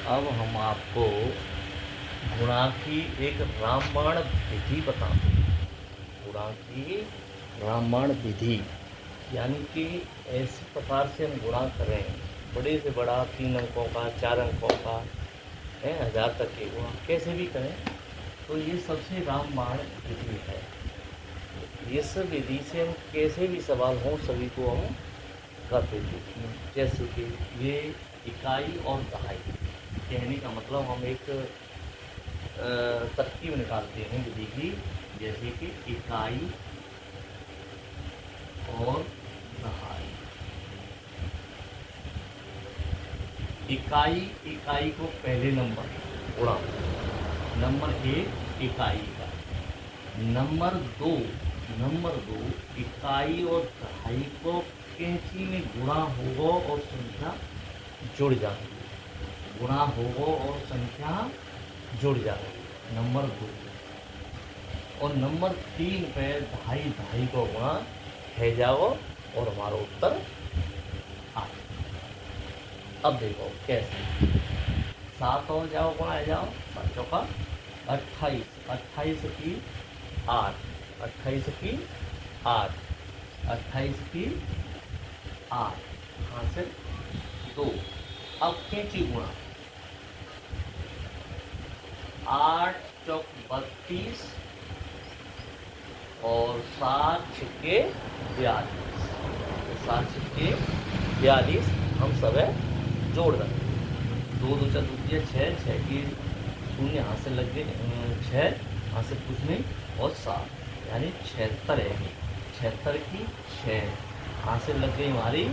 अब हम आपको गुणा की एक रामबाण विधि बताते हैं। गुणा की रामबाण विधि यानी कि ऐसी प्रकार से हम गुणा करें, बड़े से बड़ा 3 अंकों का, 4 अंकों का, 1000 तक के गुणा कैसे भी करें, तो ये सबसे रामबाण विधि है। इस विधि से हम कैसे भी सवाल हों सभी को हम कर देते हैं। जैसे कि ये इकाई और दहाई, कहने का मतलब हम एक तरकीब निकालते हैं विधि की, जैसे कि इकाई और दहाई। इकाई को पहले नंबर गुणा, नंबर 1 इकाई का, नंबर 2 इकाई और दहाई को कैंची में गुणा होगा और संख्या जुड़ जाती है। गुणा होगा और संख्या जुड़ जाती, नंबर 2। और नंबर 3 पे दहाई को गुणा है जाओ और हमारा उत्तर आ। अब देखो कैसे, 7 और जाओ गुणा है जाओ, 7 चौका 28, 28 की 8, 28 की 8, 28 की 8, यहाँ से 2। अब कैंची गुणा, 8 चौक 32 और 7 छिक्के 42, 7 छिक्के 42 हम सब जोड़ देंगे। 2 2 4 2 6, 6 की 0 यहाँ से लग गए 6, यहाँ से कुछ नहीं, और 7 यानी 76 है। 76 की 6 यहाँ से लग गई हमारी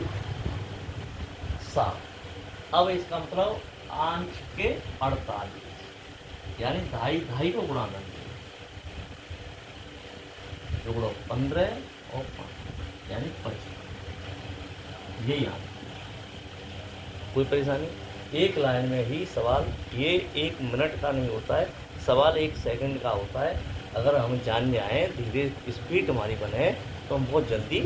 7। अब इसका मतलब 8 छिक्के 48 यानी दहाई को गुणा करेंगे, जोड़ो 15 और 5 यानी 55। यही आता। कोई परेशानी, एक लाइन में ही सवाल, ये 1 मिनट का नहीं होता है, सवाल 1 सेकंड का होता है। अगर हम जान जाएँ, धीरे स्पीड हमारी बने, तो हम बहुत जल्दी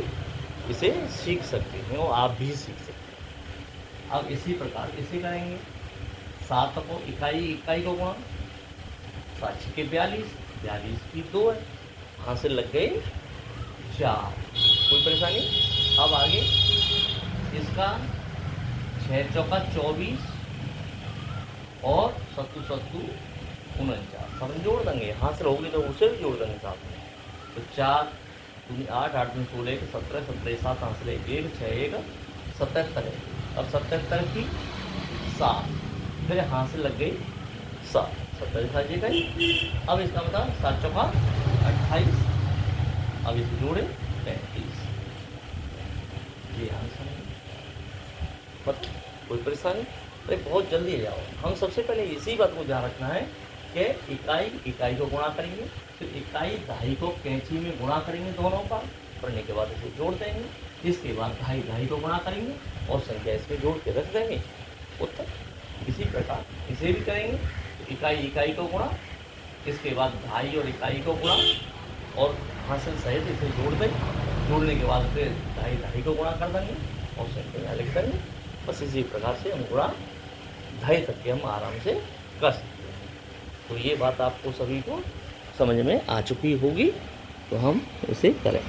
इसे सीख सकते हैं और आप भी सीख सकते हैं। अब इसी प्रकार इसे करेंगे, 7 को इकाई को गुणा, 7 छिक्के 42, 42 की 2 है, यहाँ से लग गए 4। कोई परेशानी। अब आगे इसका 6 चौका 24 और 7 7 49, सब जोड़ देंगे, यहाँ से रहोगे तो उसे भी जोड़ देंगे साथ में। तो 4 दूनी 8, 8 दूनी 16, 17, 17 7 यहाँ से 1 6 1 77 है। अब 77 की 7, फिर यहाँ से लग गई 7, 77 7 गई। अब इसका मतलब 7 चौका 28, अब इसे जोड़े 35। ये आंसर है। बट कोई परेशानी, अरे बहुत जल्दी जाओ। हम सबसे पहले इसी बात को ध्यान रखना है कि इकाई को गुणा करेंगे, फिर इकाई दहाई को कैंची में गुणा करेंगे, दोनों का करने के बाद इसे जोड़ देंगे, इसके बाद दहाई को गुणा करेंगे और संख्या इसमें जोड़ के रख देंगे, उत्तर। इसी प्रकार इसे भी करेंगे, इकाई को गुणा, इसके बाद दहाई और इकाई को गुणा और हासिल सहित इसे जोड़ देंगे, जोड़ने के बाद फिर दहाई को गुणा कर देंगे और संख्या लिख देंगे। बस इसी प्रकार से हम गुणा दहाई तक के हम आराम से कर सकते हैं। तो ये बात आपको सभी को समझ में आ चुकी होगी, तो हम इसे करें।